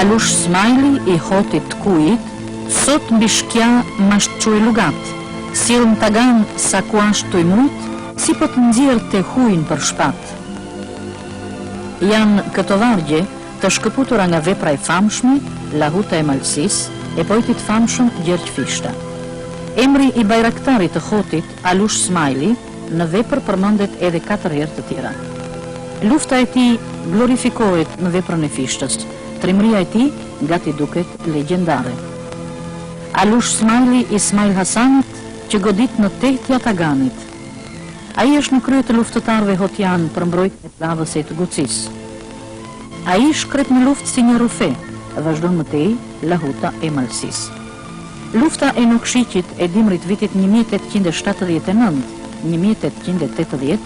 Alush Smajli I hotit të kujit, sot mbi shkja masht që e lugat, sjell në tagan sa ku ashtë të imujt, si po të nxjerrë të hujnë për shpat. Janë këto vargje të shkëputura nga vepra e famshme, Lahuta e Malsis, e poetit famshëm Gjergj Fishta. Emri I bajraktarit të hotit, Alush Smajli, në vepër përmendet edhe 4 herë të tjera. Lufta e tij glorifikohet në veprën e Fishtës, trimëria e tij gati duket legjendare. Alush Smajli Ismail Hasanit, që godit në tehtja Taganit. Ai është në krye të luftëtarëve hotian për mbrojtjen e plavës së Gucis. Ai shkret në luftë si një rufe, vazhdon më tej Lahuta e Malsis. Lufta e Nukshikit e dimrit vitit 1879-1880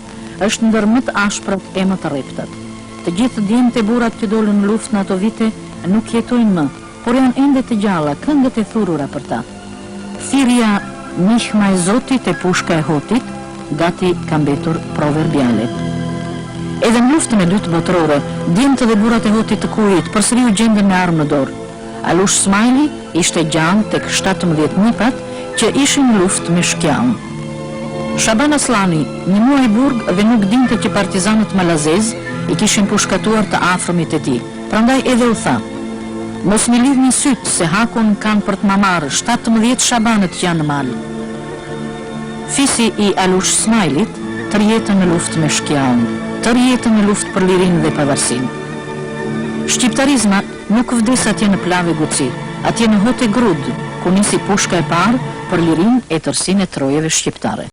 është ndër më të ashprat e më të rreptat. Të gjithë djemtë e burrat që dolën në luftë në ato vite nuk jetojnë më, por janë ende të gjalla, këngët e thurura për ta. Thirrja Mihma e Zotit e pushka e hotit, gati ka mbetur proverbiale. Edhe në luftën e dytë botërore, djemtë dhe burrat e hotit të kujit përsëri u gjenden me armë në dorë. Alush Smajli ishte gjallë tek 17 nipat që ishin në luftë me shkjaun. Shaban Aslani, një muaj burg dhe nuk dinte që partizanët malazez I kishin pushkatuar të afërmit e tij. Prandaj edhe u tha: mos më lidhni syt se hakun kanë për të ma marrë 17 shabanët që janë në mal. Fisi I Alush Smajlit tërë jetën në luftë me shkjaun, tërë jetën në luftë për lirinë dhe pavarësinë. Shqiptarizma nuk vdes atje në Plavë Guci, atje në Hote Grud, ku nisi pushka e parë për lirinë e tërsinë e trojeve shqiptare.